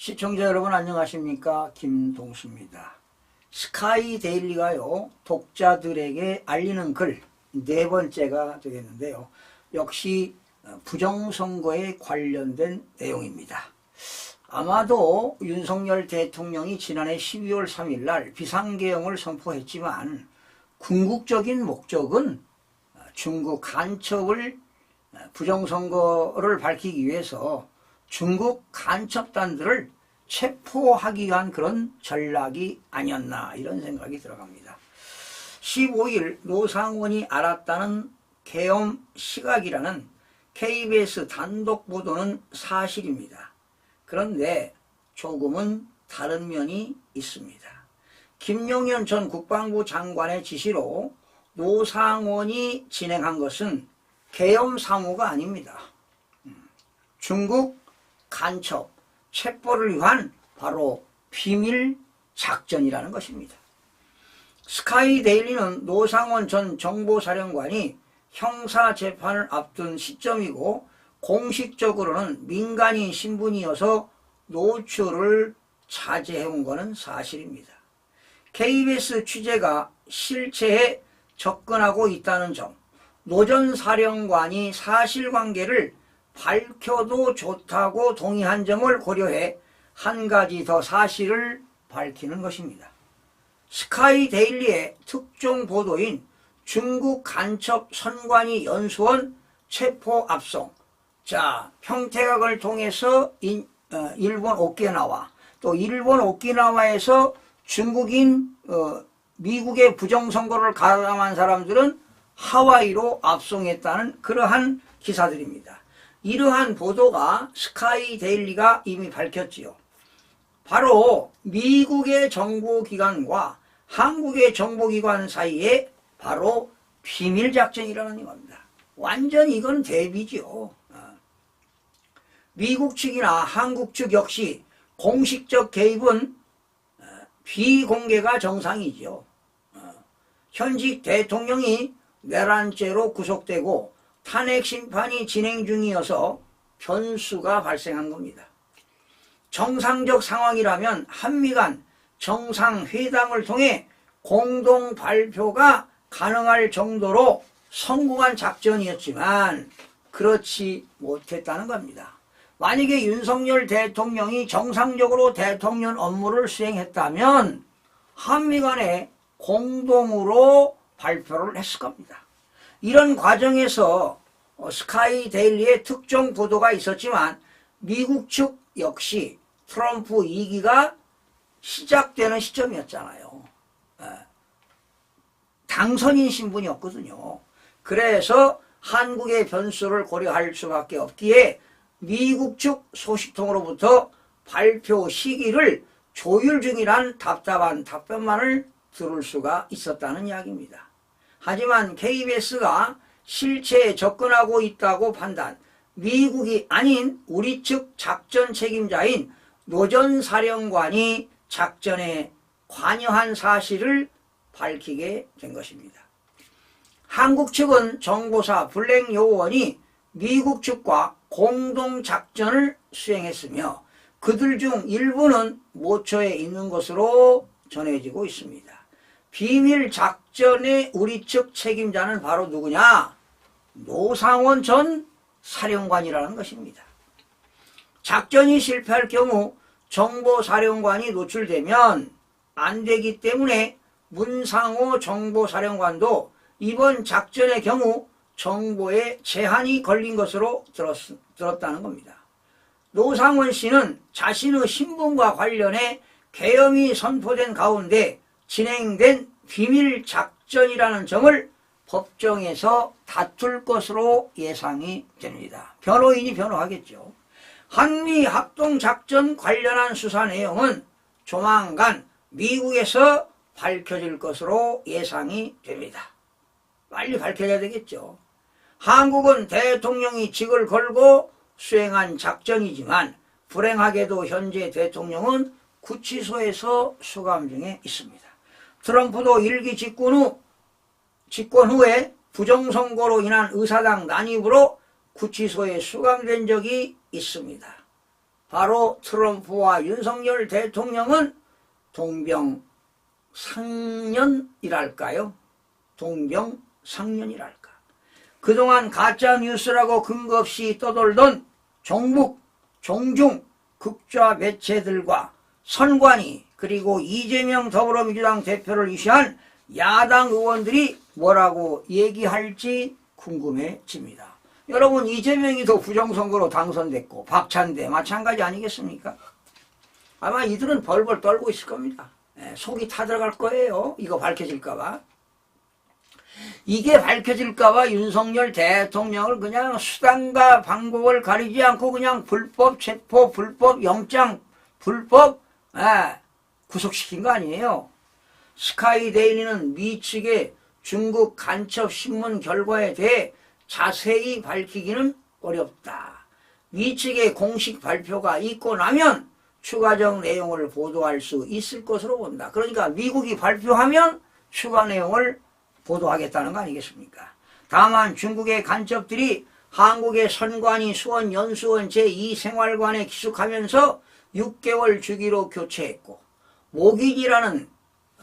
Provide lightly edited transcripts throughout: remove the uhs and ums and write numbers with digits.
시청자 여러분 안녕하십니까? 김동수입니다. 스카이 데일리가요 독자들에게 알리는 글 네 번째가 되겠는데요. 역시 부정선거에 관련된 내용입니다. 아마도 윤석열 대통령이 지난해 12월 3일 날 비상계엄을 선포했지만 궁극적인 목적은 중국 간첩을 부정선거를 밝히기 위해서 중국 간첩단들을 체포하기 위한 그런 전략이 아니었나 이런 생각이 들어갑니다. 15일 노상원이 알았다는 계엄 시각이라는 KBS 단독 보도는 사실입니다. 그런데 조금은 다른 면이 있습니다. 김용현 전 국방부 장관의 지시로 노상원이 진행한 것은 계엄 사무가 아닙니다. 중국 간첩 체포를 위한 바로 비밀 작전이라는 것입니다. 스카이 데일리는 노상원 전 정보사령관이 형사재판을 앞둔 시점이고 공식적으로는 민간인 신분이어서 노출을 자제해온 것은 사실입니다. KBS 취재가 실체에 접근하고 있다는 점, 노 전 사령관이 사실관계를 밝혀도 좋다고 동의한 점을 고려해 한 가지 더 사실을 밝히는 것입니다. 스카이 데일리의 특종 보도인 중국 간첩 선관위 연수원 체포 압송, 평택학을 통해서 일본 오키나와, 또 일본 오키나와에서 중국인 미국의 부정선거를 가담한 사람들은 하와이로 압송했다는 그러한 기사들입니다. 이러한 보도가 스카이 데일리가 이미 밝혔지요. 바로 미국의 정보기관과 한국의 정보기관 사이에 바로 비밀작전이라는 겁니다. 완전 이건 대비죠. 미국 측이나 한국 측 역시 공식적 개입은 비공개가 정상이죠. 현직 대통령이 내란죄로 구속되고 탄핵 심판이 진행 중이어서 변수가 발생한 겁니다. 정상적 상황이라면 한미 간 정상회담을 통해 공동 발표가 가능할 정도로 성공한 작전이었지만 그렇지 못했다는 겁니다. 만약에 윤석열 대통령이 정상적으로 대통령 업무를 수행했다면 한미 간에 공동으로 발표를 했을 겁니다. 이런 과정에서 스카이 데일리의 특정 보도가 있었지만 미국 측 역시 트럼프 2기가 시작되는 시점이었잖아요. 당선인 신분이었거든요. 그래서 한국의 변수를 고려할 수밖에 없기에 미국 측 소식통으로부터 발표 시기를 조율 중이란 답답한 답변만을 들을 수가 있었다는 이야기입니다. 하지만 KBS가 실체에 접근하고 있다고 판단, 미국이 아닌 우리 측 작전 책임자인 노 전 사령관이 작전에 관여한 사실을 밝히게 된 것입니다. 한국 측은 정보사 블랙 요원이 미국 측과 공동작전을 수행했으며 그들 중 일부는 모처에 있는 것으로 전해지고 있습니다. 비밀 작전의 우리 측 책임자는 바로 누구냐? 노상원 전 사령관이라는 것입니다. 작전이 실패할 경우 정보사령관이 노출되면 안 되기 때문에 문상호 정보사령관도 이번 작전의 경우 정보에 제한이 걸린 것으로 들었다는 겁니다. 노상원 씨는 자신의 신분과 관련해 계엄이 선포된 가운데 진행된 비밀 작전이라는 점을 법정에서 다툴 것으로 예상이 됩니다. 변호인이 변호하겠죠. 한미 합동작전 관련한 수사 내용은 조만간 미국에서 밝혀질 것으로 예상이 됩니다. 빨리 밝혀야 되겠죠. 한국은 대통령이 직을 걸고 수행한 작전이지만 불행하게도 현재 대통령은 구치소에서 수감 중에 있습니다. 트럼프도 일기 집권 후에 부정선거로 인한 의사당 난입으로 구치소에 수감된 적이 있습니다. 바로 트럼프와 윤석열 대통령은 동병상련이랄까요? 동병상련이랄까. 그동안 가짜뉴스라고 근거 없이 떠돌던 종북, 종중, 극좌 매체들과 선관위 그리고 이재명 더불어민주당 대표를 위시한 야당 의원들이 뭐라고 얘기할지 궁금해집니다. 여러분, 이재명이 더 부정선거로 당선됐고 박찬대 마찬가지 아니겠습니까? 아마 이들은 벌벌 떨고 있을 겁니다. 속이 타들어갈 거예요. 이거 밝혀질까봐. 이게 밝혀질까봐 윤석열 대통령을 그냥 수단과 방법을 가리지 않고 그냥 불법 체포, 불법 영장, 불법 구속시킨 거 아니에요. 스카이데일리는 미 측의 중국 간첩 신문 결과에 대해 자세히 밝히기는 어렵다. 미 측의 공식 발표가 있고 나면 추가적 내용을 보도할 수 있을 것으로 본다. 그러니까 미국이 발표하면 추가 내용을 보도하겠다는 거 아니겠습니까? 다만 중국의 간첩들이 한국의 선관위 수원연수원 제2생활관에 기숙하면서 6개월 주기로 교체했고, 목인이라는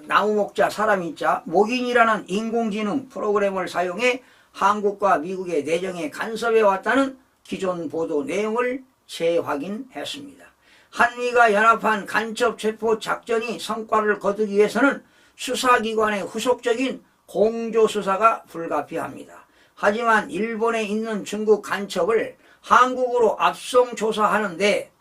나무목자 사람인자 목인이라는 인공지능 프로그램을 사용해 한국과 미국의 내정에 간섭해 왔다는 기존 보도 내용을 재확인했습니다. 한미가 연합한 간첩 체포 작전이 성과를 거두기 위해서는 수사기관의 후속적인 공조수사가 불가피합니다. 하지만 일본에 있는 중국 간첩을 한국으로 압송 조사하는데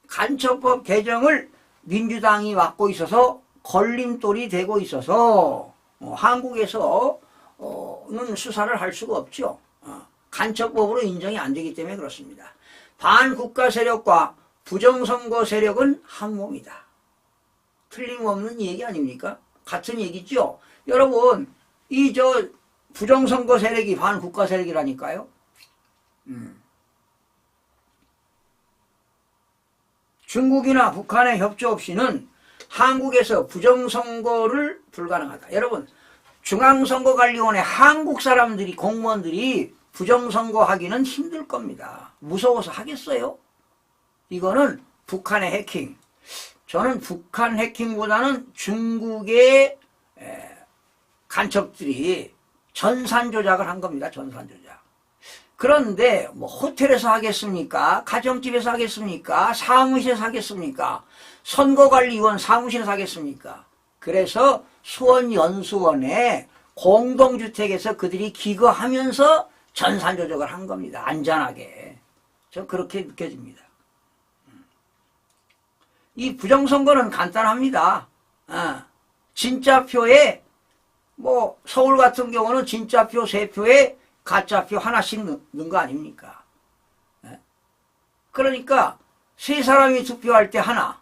간첩법 개정을 민주당이 맡고 있어서 걸림돌이 되고 있어서 한국에서는 수사를 할 수가 없죠. 간첩법으로 인정이 안 되기 때문에 그렇습니다. 반국가 세력과 부정선거 세력은 한 몸이다. 틀림없는 얘기 아닙니까? 같은 얘기죠. 여러분, 부정선거 세력이 반국가 세력이라니까요. 중국이나 북한의 협조 없이는 한국에서 부정선거를 불가능하다. 여러분, 중앙선거관리원의 한국 사람들이, 공무원들이 부정선거 하기는 힘들 겁니다. 무서워서 하겠어요? 이거는 북한의 해킹. 저는 북한 해킹보다는 중국의 간첩들이 전산 조작을 한 겁니다. 전산 조작. 그런데 뭐 호텔에서 하겠습니까? 가정집에서 하겠습니까? 사무실에서 하겠습니까? 선거관리위원 사무실에서 하겠습니까? 그래서 수원연수원에 공동주택에서 그들이 기거하면서 전산 조작을 한 겁니다. 안전하게. 저 그렇게 느껴집니다. 이 부정선거는 간단합니다. 진짜 표에 서울 같은 경우는 진짜 표 3표에 가짜 표 하나씩 넣는 거 아닙니까? 그러니까 3사람이 투표할 때 하나,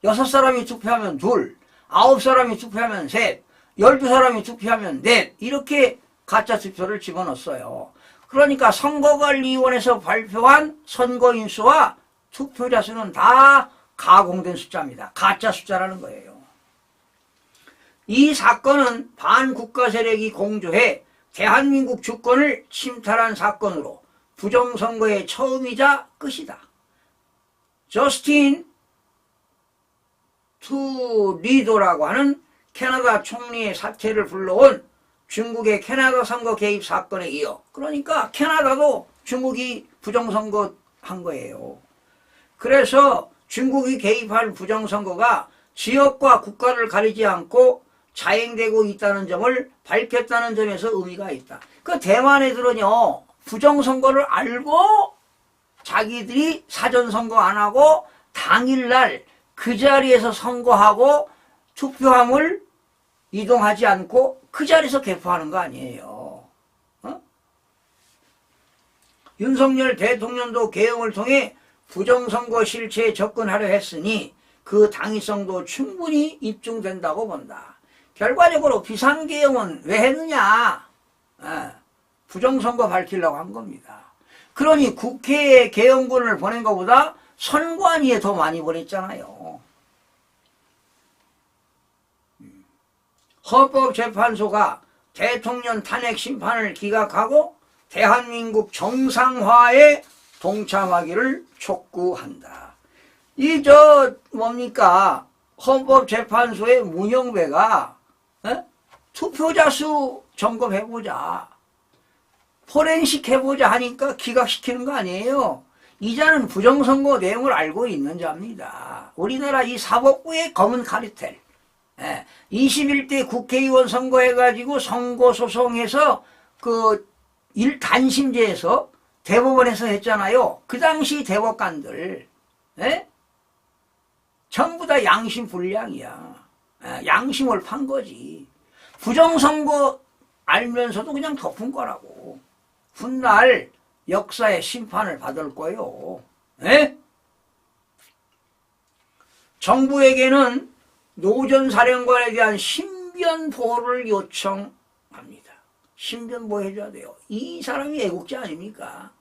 6사람이 투표하면 둘, 9사람이 투표하면 셋, 12사람이 투표하면 넷, 이렇게 가짜 투표를 집어넣었어요. 그러니까 선거관리위원회에서 발표한 선거인수와 투표자 수는 다 가공된 숫자입니다. 가짜 숫자라는 거예요. 이 사건은 반국가 세력이 공조해 대한민국 주권을 침탈한 사건으로 부정선거의 처음이자 끝이다. 저스틴 트루도라고 하는 캐나다 총리의 사퇴를 불러온 중국의 캐나다 선거 개입 사건에 이어, 그러니까 캐나다도 중국이 부정선거 한 거예요. 그래서 중국이 개입한 부정선거가 지역과 국가를 가리지 않고 자행되고 있다는 점을 밝혔다는 점에서 의미가 있다. 그 대만 애들은요, 부정선거를 알고 자기들이 사전선거 안 하고 당일날 그 자리에서 선거하고 투표함을 이동하지 않고 그 자리에서 개표하는 거 아니에요. 윤석열 대통령도 개헌을 통해 부정선거 실체에 접근하려 했으니 그 당위성도 충분히 입증된다고 본다. 결과적으로 비상개헌은 왜 했느냐? 부정선거 밝히려고 한 겁니다. 그러니 국회에 개헌군을 보낸 것보다 선관위에 더 많이 보냈잖아요. 헌법재판소가 대통령 탄핵 심판을 기각하고 대한민국 정상화에 동참하기를 촉구한다. 뭡니까? 헌법재판소의 문영배가, 투표자 수 점검해보자. 포렌식 해보자 하니까 기각시키는 거 아니에요. 이 자는 부정선거 내용을 알고 있는 자입니다. 우리나라 이 사법부의 검은 카르텔. 21대 국회의원 선거해가지고 선거소송해서 단심제에서 대법원에서 했잖아요. 그 당시 대법관들. 전부 다 양심불량이야. 양심을 판 거지. 부정선거 알면서도 그냥 덮은 거라고. 훗날 역사의 심판을 받을 거요. 정부에게는 노전사령관에 대한 신변보호를 요청합니다. 신변보호 해줘야 돼요. 이 사람이 애국자 아닙니까?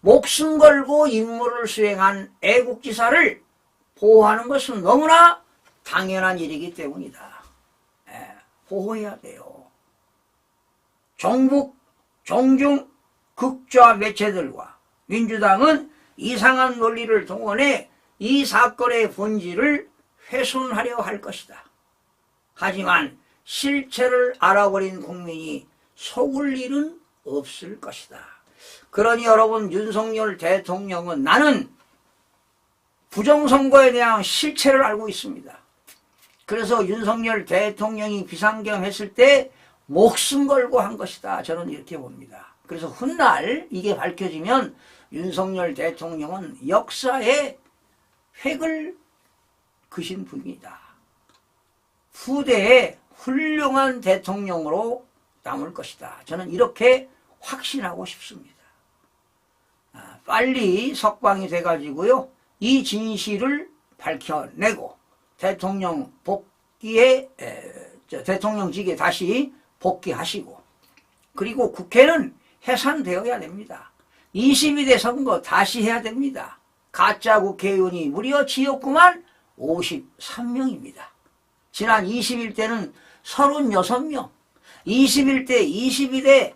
목숨 걸고 임무를 수행한 애국지사를 보호하는 것은 너무나 당연한 일이기 때문이다. 보호해야 돼요. 종북, 종중, 극좌 매체들과 민주당은 이상한 논리를 동원해 이 사건의 본질을 훼손하려 할 것이다. 하지만 실체를 알아버린 국민이 속을 일은 없을 것이다. 그러니 여러분, 윤석열 대통령은 나는 부정선거에 대한 실체를 알고 있습니다. 그래서 윤석열 대통령이 비상경 했을 때 목숨 걸고 한 것이다. 저는 이렇게 봅니다. 그래서 훗날 이게 밝혀지면 윤석열 대통령은 역사에 획을 그신 분이다. 후대에 훌륭한 대통령으로 남을 것이다. 저는 이렇게 확신하고 싶습니다. 빨리 석방이 돼가지고요, 이 진실을 밝혀내고 대통령 대통령직에 다시 복귀하시고, 그리고 국회는 해산되어야 됩니다. 22대 선거 다시 해야 됩니다. 가짜 국회의원이 무려 지역구만 53명입니다. 지난 21대는 36명, 21대, 22대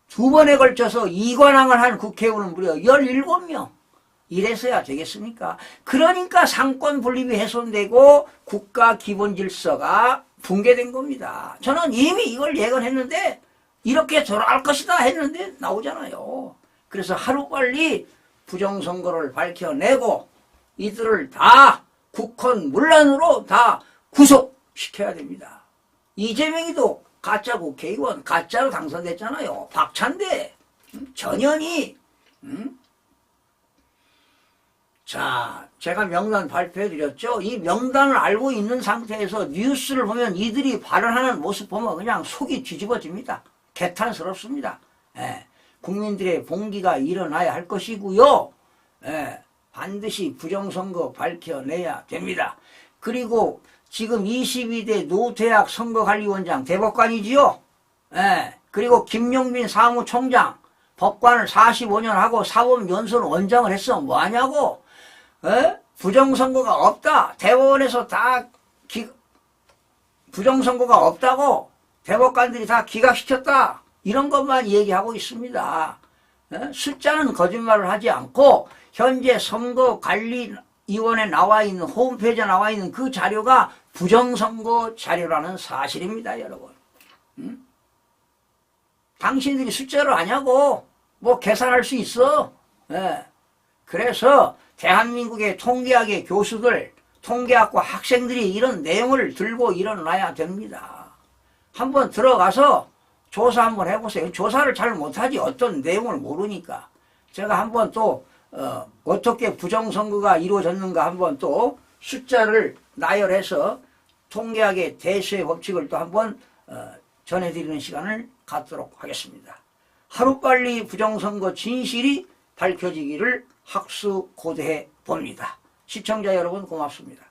두 번에 걸쳐서 이관왕을 한 국회의원은 무려 17명. 이래서야 되겠습니까? 그러니까 상권 분립이 훼손되고 국가 기본 질서가 붕괴된 겁니다. 저는 이미 이걸 예견했는데 이렇게 돌아갈 것이다 했는데 나오잖아요. 그래서 하루빨리 부정선거를 밝혀내고 이들을 다 국헌 문란으로 다 구속시켜야 됩니다. 이재명이도 가짜 국회의원, 가짜로 당선됐잖아요. 박찬대, 전현희. 자, 제가 명단 발표해드렸죠. 이 명단을 알고 있는 상태에서 뉴스를 보면 이들이 발언하는 모습 보면 그냥 속이 뒤집어집니다. 개탄스럽습니다. 국민들의 봉기가 일어나야 할 것이고요. 반드시 부정선거 밝혀내야 됩니다. 그리고 지금 22대 노태학 선거관리원장 대법관이지요. 그리고 김용민 사무총장 법관을 45년 하고 사법연수원 원장을 했어. 뭐하냐고. 부정선거가 없다. 대법원에서 다 부정선거가 없다고 대법관들이 다 기각시켰다. 이런 것만 얘기하고 있습니다. 숫자는 거짓말을 하지 않고 현재 선거관리위원회에 나와 있는, 홈페이지에 나와 있는 그 자료가 부정선거 자료라는 사실입니다, 여러분. 당신들이 숫자를 아냐고. 뭐 계산할 수 있어. 그래서 대한민국의 통계학의 교수들, 통계학과 학생들이 이런 내용을 들고 일어나야 됩니다. 한번 들어가서 조사 한번 해보세요. 조사를 잘 못하지, 어떤 내용을 모르니까. 제가 한번 또 어떻게 부정선거가 이루어졌는가 한번 또 숫자를 나열해서 통계학의 대수의 법칙을 또 한번 전해드리는 시간을 갖도록 하겠습니다. 하루빨리 부정선거 진실이 밝혀지기를 학수고대해 봅니다. 시청자 여러분 고맙습니다.